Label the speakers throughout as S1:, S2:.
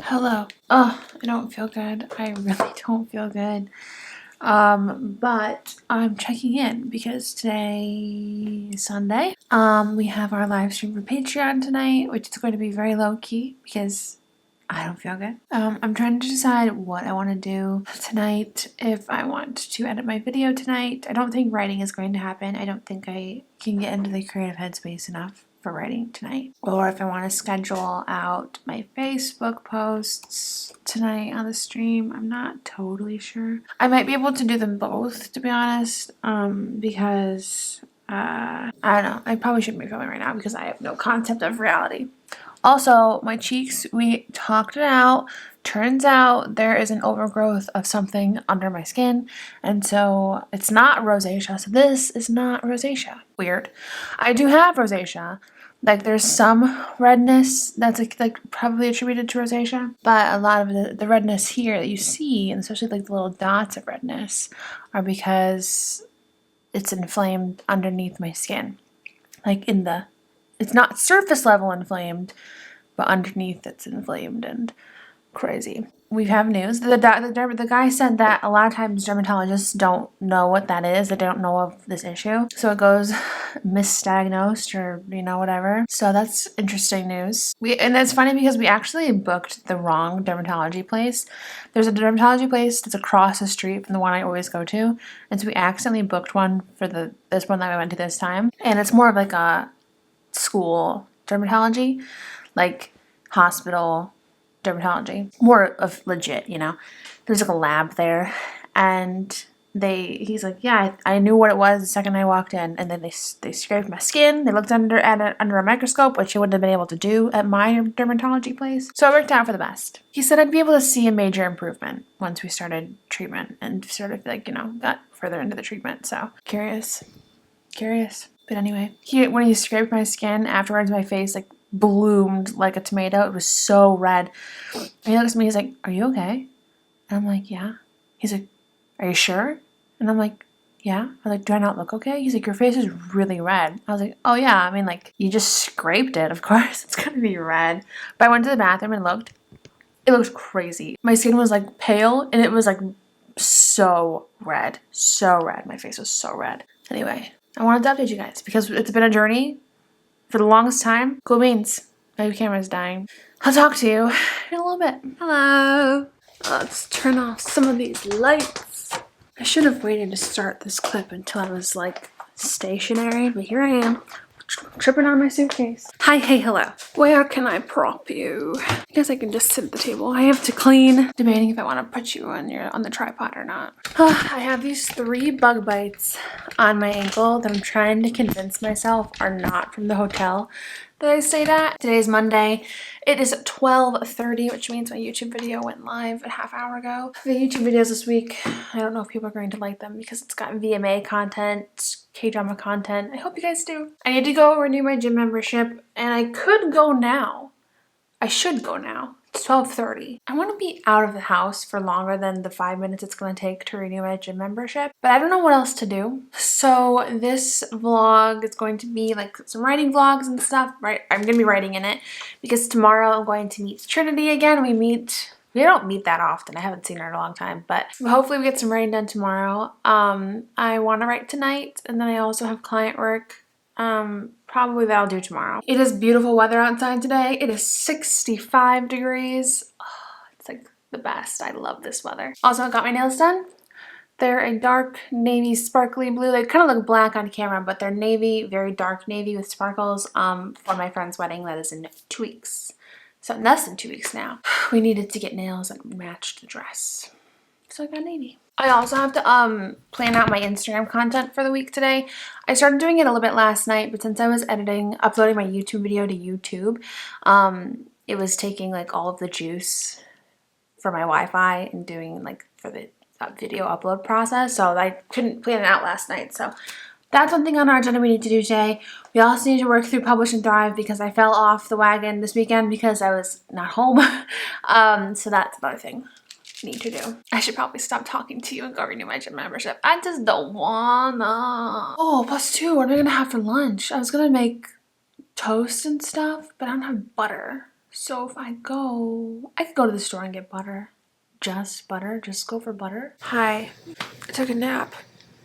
S1: Hello. Oh, I don't feel good. I really don't feel good. But I'm checking in because today is Sunday. We have our live stream for Patreon tonight, which is going to be very low key because I don't feel good. I'm trying to decide what I want to do tonight. If I want to edit my video tonight, I don't think writing is going to happen. I don't think I can get into the creative headspace enough for writing tonight, or if I want to schedule out my Facebook posts tonight on the stream. I'm not totally sure. I might be able to do them both, to be honest, because I don't know. I probably shouldn't be filming right now because I have no concept of reality. Also, my cheeks, we talked it out. Turns out there is an overgrowth of something under my skin, and so it's not rosacea. So this is not rosacea. Weird. I do have rosacea. Like, there's some redness that's like probably attributed to rosacea, but a lot of the redness here that you see, and especially like the little dots of redness, are because it's inflamed underneath my skin. Like it's not surface level inflamed, but underneath it's inflamed and crazy. We have news. The guy said that a lot of times dermatologists don't know what that is. They don't know of this issue. So it goes misdiagnosed or, whatever. So that's interesting news. And it's funny because we actually booked the wrong dermatology place. There's a dermatology place that's across the street from the one I always go to. And so we accidentally booked one for this one that we went to this time. And it's more of like a school dermatology, like hospital dermatology, more of legit, There's like a lab there, and he's like, yeah, I knew what it was the second I walked in, and then they scraped my skin. They looked under a microscope, which you wouldn't have been able to do at my dermatology place. So it worked out for the best. He said I'd be able to see a major improvement once we started treatment and sort of got further into the treatment. So curious. But anyway, when he scraped my skin afterwards, my face bloomed like a tomato. It was so red. And he looks at me, he's like, "Are you okay?" And I'm like, "Yeah." He's like, "Are you sure?" And I'm like, "Yeah." I'm like, "Do I not look okay?" He's like, "Your face is really red." I was like, "Oh yeah, I mean, you just scraped it, of course it's gonna be red." But I went to the bathroom and looked. It looked crazy. My skin was pale, and it was so red. So red. My face was so red. Anyway, I wanted to update you guys because it's been a journey for the longest time. Cool beans. My camera's dying. I'll talk to you in a little bit. Hello. Let's turn off some of these lights. I should have waited to start this clip until I was stationary, but here I am. Tripping on my suitcase. Hi, hey, hello. Where can I prop you? I guess I can just sit at the table. I have to clean. Debating if I want to put you on the tripod or not. I have these 3 bug bites on my ankle that I'm trying to convince myself are not from the hotel that I stayed at. Today's Monday. It is 12:30, which means my YouTube video went live a half hour ago. The YouTube videos this week, I don't know if people are going to like them because it's got VMA content, K-drama content. I hope you guys do. I need to go renew my gym membership, and I could go now. I should go now. It's 12:30. I want to be out of the house for longer than the 5 minutes it's going to take to renew my gym membership, but I don't know what else to do. So this vlog is going to be some writing vlogs and stuff, right? I'm going to be writing in it because tomorrow I'm going to meet Trinity again. We don't meet that often. I haven't seen her in a long time, but hopefully we get some writing done tomorrow. I want to write tonight, and then I also have client work. Probably that I'll do tomorrow. It is beautiful weather outside today. It is 65 degrees. Oh, it's the best. I love this weather. Also, I got my nails done. They're a dark navy sparkly blue. They kind of look black on camera, but they're navy, very dark navy with sparkles for my friend's wedding that is in 2 weeks. So less than 2 weeks now. We needed to get nails that matched the dress. So I got navy. I also have to plan out my Instagram content for the week today. I started doing it a little bit last night, but since I was uploading my YouTube video to YouTube, it was taking all of the juice for my Wi-Fi and doing for the video upload process. So I couldn't plan it out last night. So that's one thing on our agenda we need to do today. We also need to work through Publish and Thrive because I fell off the wagon this weekend because I was not home. So that's another thing need to do. I should probably stop talking to you and go renew my gym membership. I just don't wanna. Oh, +2. What am I gonna have for lunch? I was gonna make toast and stuff, but I don't have butter. So if I could go to the store and get butter. Just butter. Just go for butter. Hi. I took a nap.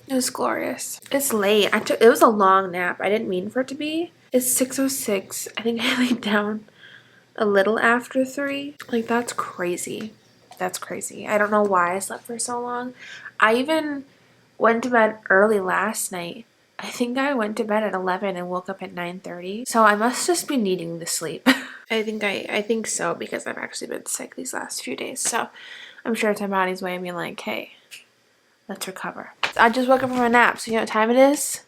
S1: It was glorious. It's late. It was a long nap. I didn't mean for it to be. It's 6:06. I think I laid down a little after 3. Like, that's crazy. That's crazy. I don't know why I slept for so long. I even went to bed early last night. I think I went to bed at 11 and woke up at 9:30. So I must just be needing the sleep. I think so, because I've actually been sick these last few days. So I'm sure it's my body's way of being like, hey, let's recover. I just woke up from a nap. So you know what time it is?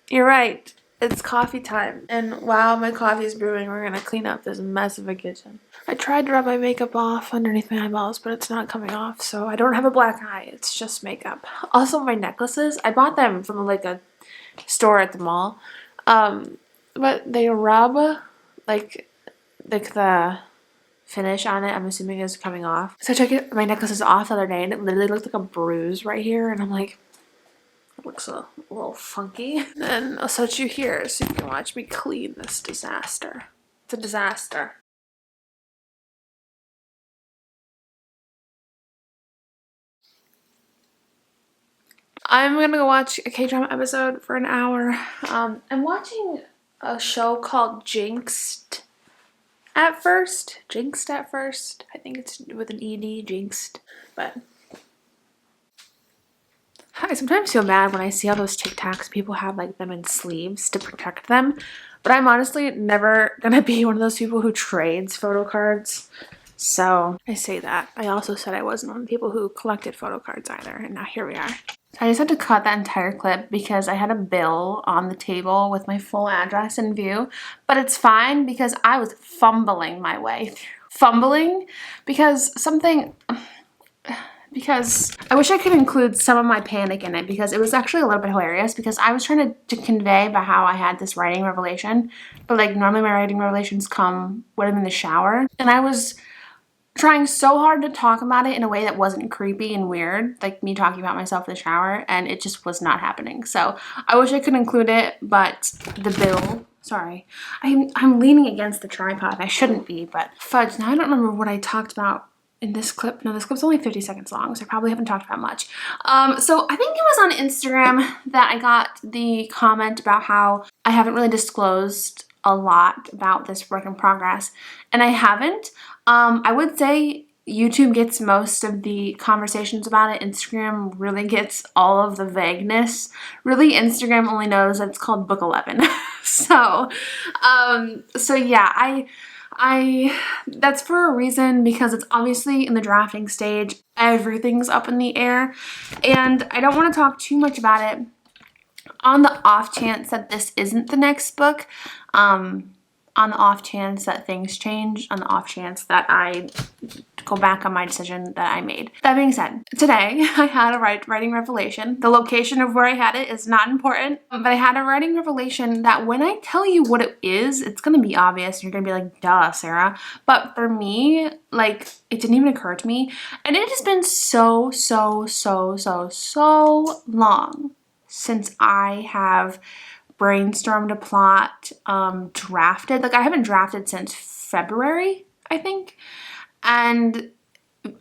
S1: You're right. It's coffee time. And while my coffee is brewing, we're gonna clean up this mess of a kitchen. I tried to rub my makeup off underneath my eyeballs, but it's not coming off, so I don't have a black eye. It's just makeup. Also, my necklaces, I bought them from like a store at the mall. But they rub like the finish on it, I'm assuming, is coming off. So I took my necklaces off the other day and it literally looked like a bruise right here, and I'm like, it looks a little funky. And I'll set you here so you can watch me clean this disaster. It's a disaster. I'm gonna go watch a K-drama episode for an hour. I'm watching a show called Jinxed at first. I think it's with an ED, Jinxed. But I sometimes feel bad when I see all those TikToks people have like them in sleeves to protect them. But I'm honestly never gonna be one of those people who trades photo cards. So I say that. I also said I wasn't one of the people who collected photo cards either, and now here we are. I just had to cut that entire clip because I had a bill on the table with my full address in view, but it's fine because I was fumbling my way through. Fumbling because I wish I could include some of my panic in it, because it was actually a little bit hilarious, because I was trying to convey by how I had this writing revelation, but like normally my writing revelations come when I'm in the shower, and I was trying so hard to talk about it in a way that wasn't creepy and weird, like me talking about myself in the shower, and it just was not happening. So I wish I could include it, but the bill, sorry, I'm leaning against the tripod. I shouldn't be, but fudge. Now I don't remember what I talked about in this clip. No, this clip's only 50 seconds long, so I probably haven't talked about much. So I think it was on Instagram that I got the comment about how I haven't really disclosed a lot about this work in progress, and I haven't. I would say YouTube gets most of the conversations about it. Instagram really gets all of the vagueness. Really, Instagram only knows that it's called Book 11. So yeah, I that's for a reason, because it's obviously in the drafting stage. Everything's up in the air, and I don't want to talk too much about it on the off chance that this isn't the next book. On the off chance that things change, on the off chance that I go back on my decision that I made. That being said, today I had a writing revelation. The location of where I had it is not important, but I had a writing revelation that when I tell you what it is, it's gonna be obvious. You're gonna be like, duh, Sarah. But for me, like, it didn't even occur to me. And it has been so long since I have brainstormed a plot, drafted. Like, I haven't drafted since February, I think. And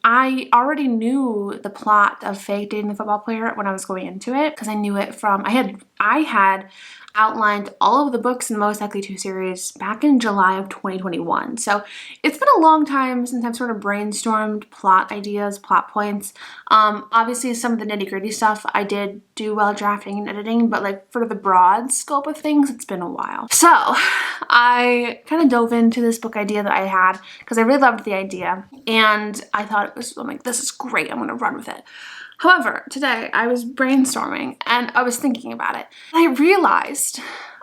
S1: I already knew the plot of Fake Dating the Football Player when I was going into it, because I knew it from, I had outlined all of the books in the Most Likely To series back in July of 2021. So it's been a long time since I've sort of brainstormed plot ideas, plot points. Obviously some of the nitty-gritty stuff I did do while drafting and editing, but like for the broad scope of things, it's been a while. So I kind of dove into this book idea that I had because I really loved the idea, and I thought I'm like, this is great, I'm gonna run with it. However, today I was brainstorming and I was thinking about it. And I realized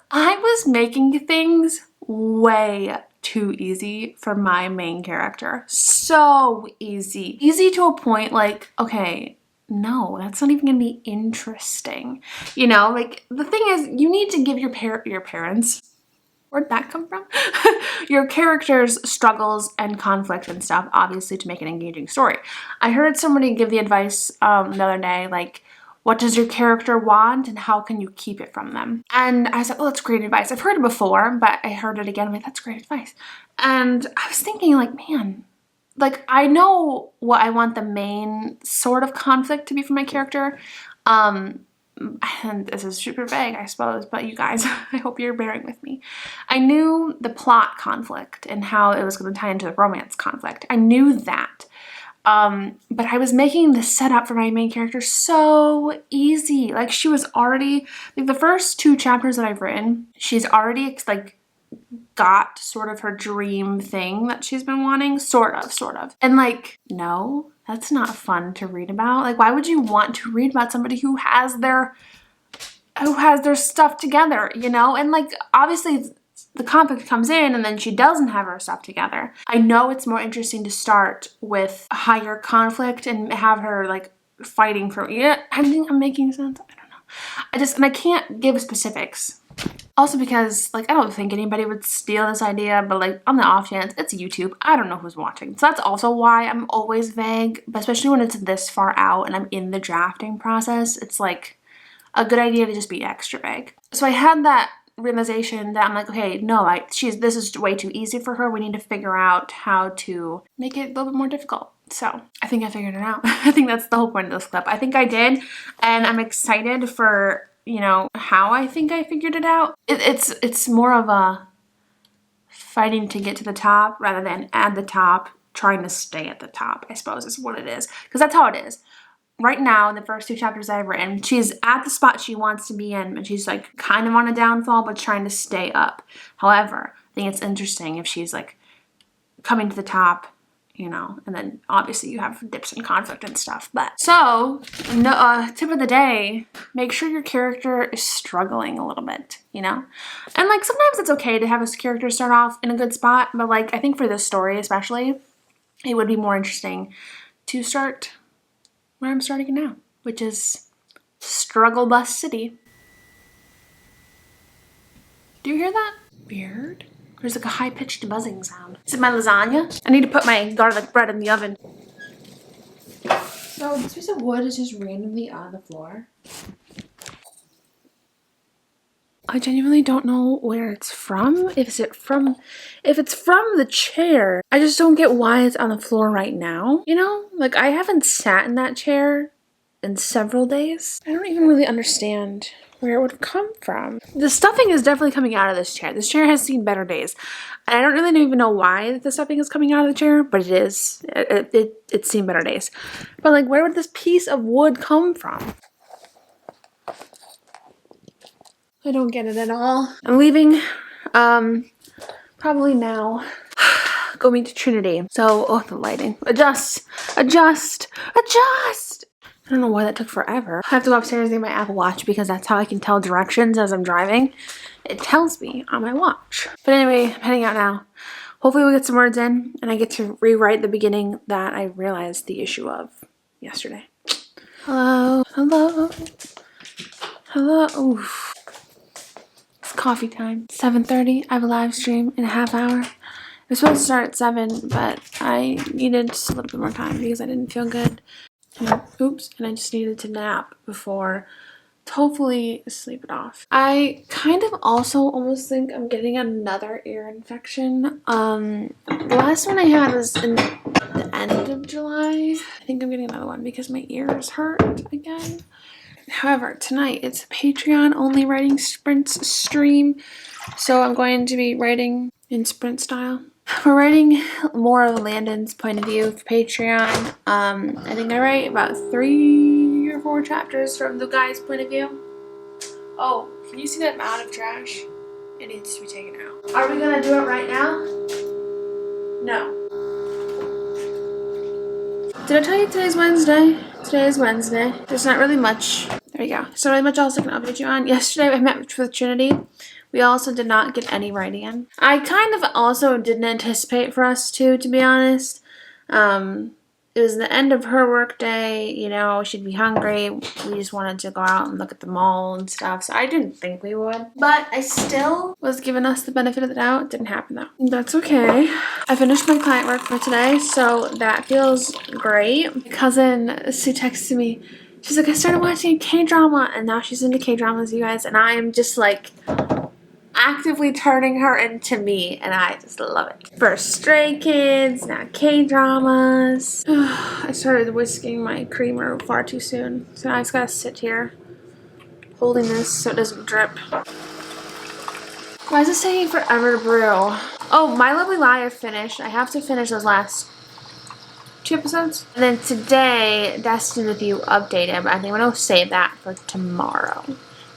S1: I was making things way too easy for my main character. So easy. Easy to a point like, okay, no, that's not even gonna be interesting. You know, like, the thing is, you need to give your parents, where'd that come from? Your characters' struggles and conflict and stuff, obviously, to make an engaging story. I heard somebody give the advice the other day, like, what does your character want and how can you keep it from them? And I said, well, that's great advice. I've heard it before, but I heard it again. I'm like, that's great advice. And I was thinking like, man, like I know what I want the main sort of conflict to be for my character. And this is super vague, I suppose, but you guys, I hope you're bearing with me. I knew the plot conflict and how it was going to tie into the romance conflict. I knew that. But I was making the setup for my main character so easy. Like she was already, like the first 2 chapters that I've written, she's already like got sort of her dream thing that she's been wanting, sort of. And like, no, that's not fun to read about. Like, why would you want to read about somebody who has their stuff together, you know? And like, obviously the conflict comes in and then she doesn't have her stuff together. I know it's more interesting to start with a higher conflict and have her like fighting for, yeah, I think I'm making sense. I don't know. And I can't give specifics. Also because, like, I don't think anybody would steal this idea, but, like, on the off chance, it's YouTube. I don't know who's watching. So that's also why I'm always vague, but especially when it's this far out and I'm in the drafting process, it's, like, a good idea to just be extra vague. So I had that realization that I'm like, okay, no, this is way too easy for her. We need to figure out how to make it a little bit more difficult. So I think I figured it out. I think that's the whole point of this clip. I think I did, and I'm excited for, you know, how I think I figured it out. It's more of a fighting to get to the top rather than at the top trying to stay at the top, I suppose is what it is. Because that's how it is. Right now, in the first 2 chapters I've written, she's at the spot she wants to be in, and she's like kind of on a downfall, but trying to stay up. However, I think it's interesting if she's like coming to the top, you know, and then obviously you have dips and conflict and stuff. But so, tip of the day, make sure your character is struggling a little bit, you know? And like sometimes it's okay to have a character start off in a good spot, but like I think for this story especially, it would be more interesting to start where I'm starting now, which is Struggle Bus City. Do you hear that? Weird. There's like a high-pitched buzzing sound. Is it my lasagna? I need to put my garlic bread in the oven. So this piece of wood is just randomly on the floor. I genuinely don't know where it's from. If it's from the chair, I just don't get why it's on the floor right now. You know, like I haven't sat in that chair in several days. I don't even really understand where it would have come from. The stuffing is definitely coming out of this chair. This chair has seen better days. And I don't really even know why the stuffing is coming out of the chair, but it is. It's seen better days. But like, where would this piece of wood come from? I don't get it at all. I'm leaving, probably now. Go meet Trinity. So, oh, the lighting. Adjust. I don't know why that took forever. I have to go upstairs and get my Apple Watch because that's how I can tell directions as I'm driving. It tells me on my watch. But anyway, I'm heading out now. Hopefully we get some words in and I get to rewrite the beginning that I realized the issue of yesterday. Hello. Oof. It's coffee time. 7:30. I have a live stream in a half hour. It was supposed to start at 7, but I needed just a little bit more time because I didn't feel good. And, oops, and I just needed to nap before to hopefully sleep it off. I kind of also almost think I'm getting another ear infection. The last one I had was in the end of July. I think I'm getting another one because my ears hurt again. However, tonight it's a Patreon only writing sprints stream, so I'm going to be writing in sprint style. We're writing more of Landon's point of view for Patreon. I think I write about 3 or 4 chapters from the guy's point of view. Oh, can you see that mound of trash? It needs to be taken out. Are we gonna do it right now? No. Did I tell you today's Wednesday? Today is Wednesday. There's not really much. There you go. There's not really much else I can update you on. Yesterday I met with Trinity. We also did not get any writing in. I kind of also didn't anticipate for us to be honest. It was the end of her work day, you know, she'd be hungry. We just wanted to go out and look at the mall and stuff, so I didn't think we would. But I still was giving us the benefit of the doubt. It didn't happen though. That's okay. I finished my client work for today, so that feels great. My cousin, she texted me, She's like, I started watching a K-drama, and now she's into K-dramas, you guys, and I am just like actively turning her into me, and I just love it. First Stray Kids, now K-dramas. I started whisking my creamer far too soon, so now I just gotta sit here holding this so it doesn't drip. Why is this taking forever to brew? Oh, My Lovely Liar finished. I have to finish those last 2 episodes. And then today, Destined With You updated, but I think I'm going to save that for tomorrow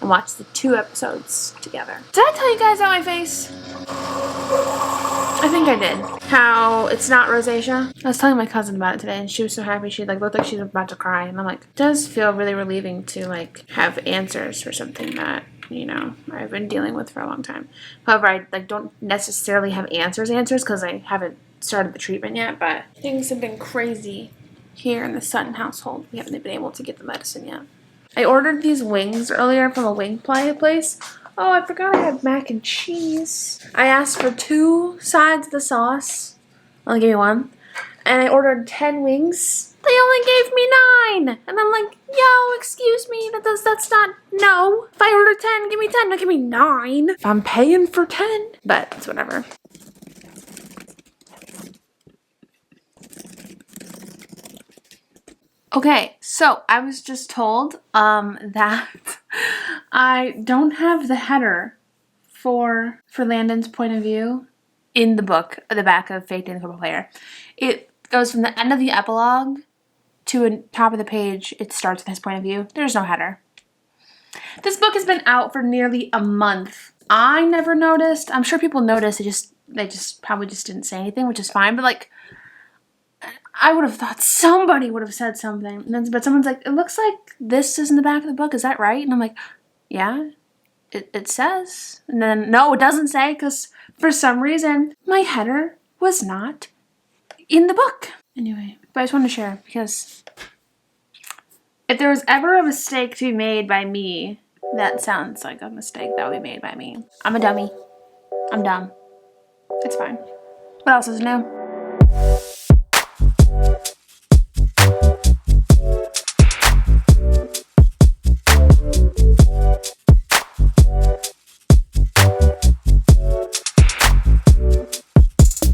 S1: and watch the 2 episodes together. Did I tell you guys about my face? I think I did. How it's not rosacea. I was telling my cousin about it today, and she was so happy. She like looked like she was about to cry, and I'm like, it does feel really relieving to like have answers for something that, you know, I've been dealing with for a long time. However, I like don't necessarily have answers because I haven't started the treatment yet, but things have been crazy here in the Sutton household. We haven't been able to get the medicine yet. I ordered these wings earlier from a wing place. Oh, I forgot I had mac and cheese. I asked for 2 sides of the sauce. Only gave me 1. And I ordered 10 wings. They only gave me 9. And I'm like, yo, excuse me, that's not, no. If I order 10, give me 10, don't give me 9. If I'm paying for 10. But it's whatever. Okay, so I was just told that I don't have the header for Landon's point of view in the book at the back of Fake Dating Football Player. It goes from the end of the epilogue to the top of the page. It starts with his point of view. There's no header. This book has been out for nearly a month. I never noticed. I'm sure people noticed. They just probably just didn't say anything, which is fine. But like, I would have thought somebody would have said something. But someone's like, it looks like this is in the back of the book. Is that right? And I'm like, yeah, it says. And then, no, it doesn't say, because for some reason, my header was not in the book. Anyway, but I just wanted to share, because if there was ever a mistake to be made by me, that sounds like a mistake that would be made by me. I'm a dummy. I'm dumb. It's fine. What else is new?